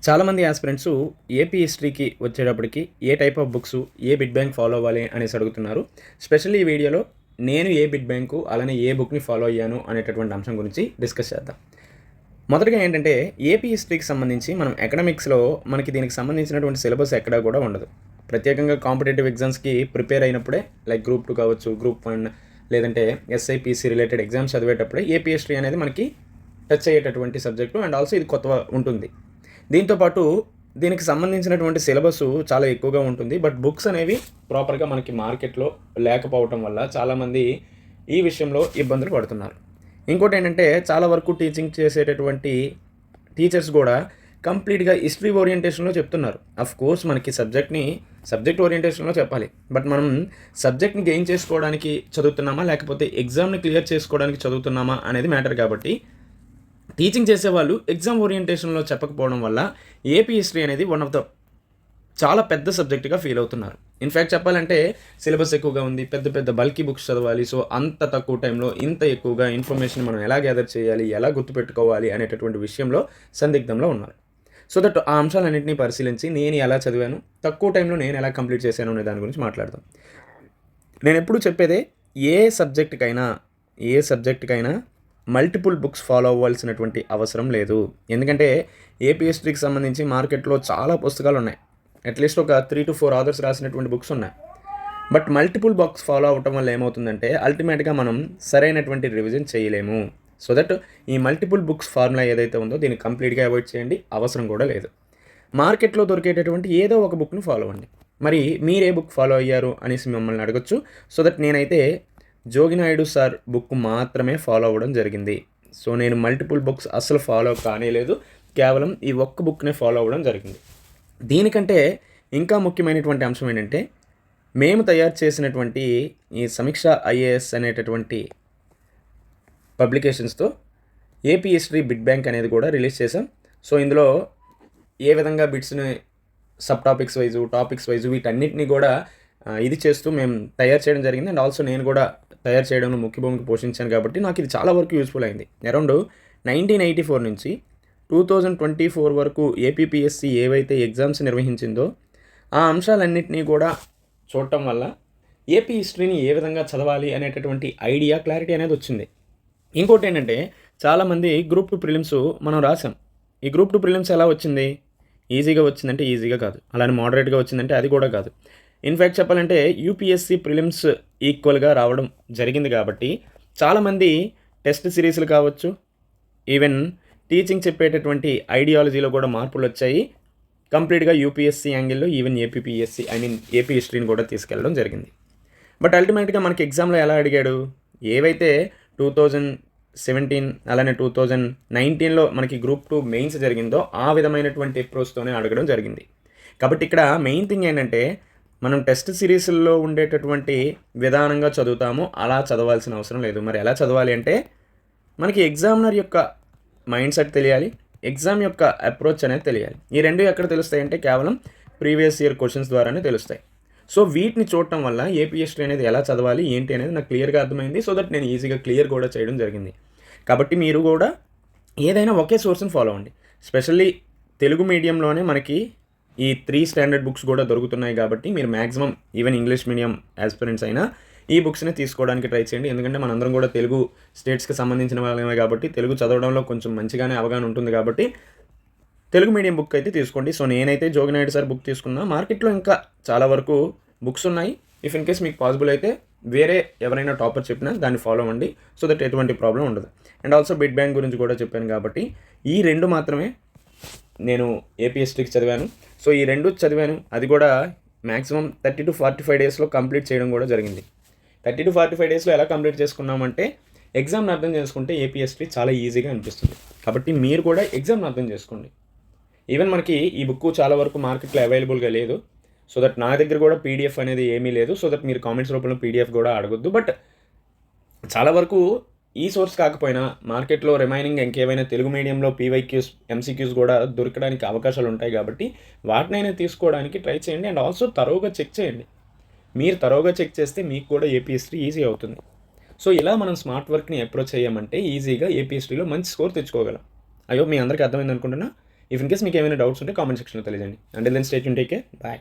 చాలామంది aspirants AP హిస్టరీకి వచ్చేటప్పటికి ఏ టైప్ ఆఫ్ బుక్స్, ఏ బిట్ బ్యాంక్ ఫాలో అవ్వాలి అనేసి అడుగుతున్నారు. స్పెషల్లీ ఈ వీడియోలో నేను ఏ బిట్ బ్యాంకు, అలానే ఏ బుక్‌ని ఫాలో అయ్యాను అనేటటువంటి అంశం గురించి డిస్కస్ చేద్దాం. మొదటగా ఏంటంటే ఏపీ హిస్టరీకి సంబంధించి మనం ఎకనామిక్స్‌లో మనకి దీనికి సంబంధించినటువంటి సిలబస్ ఎక్కడా కూడా ఉండదు. ప్రత్యేకంగా కాంపిటేటివ్ ఎగ్జామ్స్‌కి ప్రిపేర్ అయినప్పుడే లైక్ గ్రూప్ 2 కావచ్చు, గ్రూప్ 1 లేదంటే ఎస్ఐపీసీ రిలేటెడ్ ఎగ్జామ్స్ చదివేటప్పుడే ఏపీ హిస్టరీ అనేది మనకి టచ్ అయ్యేటటువంటి సబ్జెక్టు అండ్ ఆల్సో ఇది కొత్తగా ఉంటుంది. దీంతో పాటు దీనికి సంబంధించినటువంటి సిలబస్ చాలా ఎక్కువగా ఉంటుంది. బట్ బుక్స్ అనేవి ప్రాపర్‌గా మనకి మార్కెట్‌లో లేకపోవటం వల్ల చాలామంది ఈ విషయంలో ఇబ్బందులు పడుతున్నారు. ఇంకోటేంటంటే చాలా వరకు టీచింగ్ చేసేటటువంటి టీచర్స్ గూడా కంప్లీట్‌గా హిస్టరీ ఓరియంటేషన్‌లో చెప్తున్నారు. ఆఫ్‌కోర్స్ మనకి సబ్జెక్ట్ ఓరియంటేషన్‌లో చెప్పాలి. బట్ మనం సబ్జెక్ట్‌ని గెయిన్ చేసుకోవడానికి చదువుతున్నామా? లేకపోతే ఎగ్జామ్‌ని క్లియర్ చేసుకోవడానికి చదువుతున్నామా? అనేది మ్యాటర్ కాబట్టి టీచింగ్ చేసేవాళ్ళు ఎగ్జామ్ ఓరియంటేషన్‌లో చెప్పకపోవడం వల్ల ఏపీ హిస్టరీ అనేది వన్ ఆఫ్ ద చాలా పెద్ద సబ్జెక్ట్‌గా ఫీల్ అవుతున్నారు. ఇన్‌ఫాక్ట్ చెప్పాలంటే సిలబస్ ఎక్కువగా ఉంది. పెద్ద పెద్ద బల్కీ బుక్స్ చదవాలి. సో, అంత తక్కువ టైంలో ఇంత ఎక్కువగా ఇన్ఫర్మేషన్ మనం ఎలా గ్యాదర్ చేయాలి? ఎలా గుర్తుపెట్టుకోవాలి? అనేటటువంటి విషయంలో సందిగ్ధంలో ఉన్నారు. సో దట్ ఆ అంశాలన్నింటినీ పరిశీలించి నేను ఎలా చదివాను? తక్కువ టైంలో నేను ఎలా కంప్లీట్ చేశాను? అనే దాని గురించి మాట్లాడదాం. నేనెప్పుడూ చెప్పేదే ఏ సబ్జెక్ట్‌కైనా మల్టిపుల్ బుక్స్ ఫాలో అవ్వాల్సినటువంటి అవసరం లేదు. ఎందుకంటే ఏపీ హిస్టరీకి సంబంధించి మార్కెట్‌లో చాలా పుస్తకాలు ఉన్నాయి. అట్‌లీస్ట్ ఒక 3-4 ఆథర్స్ రాసినటువంటి బుక్స్ ఉన్నాయి. బట్ మల్టిపుల్ బుక్స్ ఫాలో అవ్వటం వల్ల ఏమవుతుందంటే అల్టిమేట్‌గా మనం సరైనటువంటి రివిజన్ చేయలేము. సో దట్ ఈ మల్టిపుల్ బుక్స్ ఫార్ములా ఏదైతే ఉందో దీన్ని కంప్లీట్‌గా అవాయిడ్ చేయండి. అవసరం కూడా లేదు. మార్కెట్‌లో దొరికేటటువంటి ఏదో ఒక బుక్‌ని ఫాలో అవ్వండి. మరి మీరే బుక్ ఫాలో అయ్యారు అనేసి మిమ్మల్ని అడగొచ్చు. సో దట్ నేనైతే జోగినాయుడు సార్ బుక్ మాత్రమే ఫాలో అవ్వడం జరిగింది. సో నేను మల్టిపుల్ బుక్స్ అస్సలు ఫాలో కానేలేదు. కేవలం ఈ ఒక్క బుక్‌నే ఫాలో అవ్వడం జరిగింది. దీనికంటే ఇంకా ముఖ్యమైనటువంటి అంశం ఏంటంటే మేము తయారు చేసినటువంటి ఈ సమీక్ష ఐఏఎస్ అనేటటువంటి పబ్లికేషన్స్‌తో ఏపీ హిస్టరీ బిట్ బ్యాంక్ అనేది కూడా రిలీజ్ చేశాం. సో ఇందులో ఏ విధంగా బిట్స్‌ని టాపిక్స్ వైజు వీటన్నిటిని కూడా ఇది చేస్తూ మేము తయారు చేయడం జరిగింది. అండ్ ఆల్సో నేను కూడా తయారు చేయడంలో ముఖ్య భూమిక పోషించాను కాబట్టి నాకు ఇది చాలా వరకు యూస్ఫుల్ అయింది. అరౌండ్ 1984 నుంచి 2024 వరకు ఏపీపీఎస్సీ ఏవైతే ఎగ్జామ్స్ నిర్వహించిందో ఆ అంశాలన్నింటినీ కూడా చూడటం వల్ల ఏపీ హిస్టరీని ఏ విధంగా చదవాలి అనేటటువంటి ఐడియా, క్లారిటీ అనేది వచ్చింది. ఇంకోటి ఏంటంటే చాలామంది గ్రూప్ 2 ప్రిలిమ్స్ మనం రాసాం. ఈ గ్రూప్ 2 ప్రిలిమ్స్ ఎలా వచ్చింది? ఈజీగా వచ్చిందంటే ఈజీగా కాదు. అలానే మోడరేట్‌గా వచ్చిందంటే అది కూడా కాదు. ఇన్‌ఫ్యాక్ట్ చెప్పాలంటే యూపీఎస్సీ ప్రిలిమ్స్ ఈక్వల్‌గా రావడం జరిగింది కాబట్టి చాలామంది టెస్ట్ సిరీస్‌లు కావచ్చు, ఈవెన్ టీచింగ్ చెప్పేటటువంటి ఐడియాలజీలో కూడా మార్పులొచ్చాయి. కంప్లీట్‌గా యూపీఎస్సీ యాంగిల్‌లో ఈవెన్ ఏపీ హిస్టరీని కూడా తీసుకెళ్ళడం జరిగింది. బట్ అల్టిమేట్‌గా మనకి ఎగ్జామ్‌లో ఎలా అడిగాడు? ఏవైతే 2017 అలానే 2019లో మనకి గ్రూప్ 2 మెయిన్స్ జరిగిందో ఆ విధమైనటువంటి అప్రోచ్‌తోనే అడగడం జరిగింది. కాబట్టి ఇక్కడ మెయిన్ థింగ్ ఏంటంటే మనం టెస్ట్ సిరీస్‌ల్లో ఉండేటటువంటి విధానంగా చదువుతాము. అలా చదవాల్సిన అవసరం లేదు. మరి ఎలా చదవాలి అంటే మనకి ఎగ్జామినర్ యొక్క మైండ్ సెట్ తెలియాలి. ఎగ్జామ్ యొక్క అప్రోచ్ అనేది తెలియాలి. ఈ రెండు ఎక్కడ తెలుస్తాయంటే కేవలం ప్రీవియస్ ఇయర్ క్వశ్చన్స్ ద్వారానే తెలుస్తాయి. సో వీటిని చూడటం వల్ల ఏపీ హిస్టరీ అనేది ఎలా చదవాలి ఏంటి అనేది నాకు క్లియర్‌గా అర్థమైంది. సో దట్ నేను ఈజీగా క్లియర్ కూడా చేయడం జరిగింది. కాబట్టి మీరు కూడా ఏదైనా ఒకే సోర్స్‌ని ఫాలో అవ్వండి. స్పెషల్లీ తెలుగు మీడియంలోనే మనకి ఈ 3 స్టాండర్డ్ బుక్స్ కూడా దొరుకుతున్నాయి కాబట్టి మీరు maximum even English medium aspirants అయినా ఈ బుక్స్‌ని తీసుకోవడానికి ట్రై చేయండి. ఎందుకంటే మనందరం కూడా తెలుగు స్టేట్స్‌కి సంబంధించిన వాళ్ళమే కాబట్టి తెలుగు చదవడంలో కొంచెం మంచిగానే అవగాహన ఉంటుంది కాబట్టి తెలుగు మీడియం బుక్ అయితే తీసుకోండి. సో నేనైతే జోగినాయుడు సార్ బుక్ తీసుకున్నా. మార్కెట్‌లో ఇంకా చాలా వరకు బుక్స్ ఉన్నాయి. ఇఫ్ ఇన్ కేస్ మీకు పాసిబుల్ అయితే వేరే ఎవరైనా టాపర్ చెప్పినా దాన్ని ఫాలో అవ్వండి. సో దట్ ఎటువంటి ప్రాబ్లం ఉండదు. అండ్ ఆల్సో బిట్ బ్యాంక్ గురించి కూడా చెప్పాను కాబట్టి ఈ 2 మాత్రమే నేను ఏపీ హిస్టరీకి చదివాను. సో ఈ 2 చదివాను. అది కూడా మ్యాక్సిమం 30-45 డేస్‌లో కంప్లీట్ చేయడం కూడా జరిగింది. 30-45 డేస్‌లో ఎలా కంప్లీట్ చేసుకున్నామంటే ఎగ్జామ్‌ని అర్థం చేసుకుంటే ఏపీ హిస్టరీ చాలా ఈజీగా అనిపిస్తుంది. కాబట్టి మీరు కూడా ఎగ్జామ్‌ని అర్థం చేసుకోండి. ఈవెన్ మనకి ఈ బుక్ చాలా వరకు మార్కెట్‌లో అవైలబుల్‌గా లేదు. సో దట్ నా దగ్గర కూడా పీడిఎఫ్ అనేది ఏమీ లేదు. సో దట్ మీరు కామెంట్స్ రూపంలో పీడిఎఫ్ కూడా అడగొద్దు. బట్ చాలా వరకు ఈ సోర్స్ కాకపోయినా మార్కెట్‌లో రిమైనింగ్ ఇంకేవైనా తెలుగు మీడియంలో పీవైక్యూస్, ఎంసీక్యూస్ కూడా దొరకడానికి అవకాశాలు ఉంటాయి కాబట్టి వాటినైనా తీసుకోవడానికి ట్రై చేయండి. అండ్ ఆల్సో తరోగా చెక్ చేయండి. మీరు తరోగా చెక్ చేస్తే మీకు కూడా ఏపీ హిస్టరీ ఈజీ అవుతుంది. సో ఇలా మనం స్మార్ట్ వర్క్‌ని అప్రోచ్ అయ్యామంటే ఈజీగా ఏపీ హిస్టరీలో మంచి స్కోర్ తెచ్చుకోగలం. ఐ హోప్ మీ అందరికీ అర్థమైంది అనుకుంటున్నా. ఇఫ్ ఇన్ కేస్ మీకు ఏమైనా డౌట్స్ ఉంటే కామెంట్ సెక్షన్లో తెలియజేయండి. And then stay tune, take care, bye.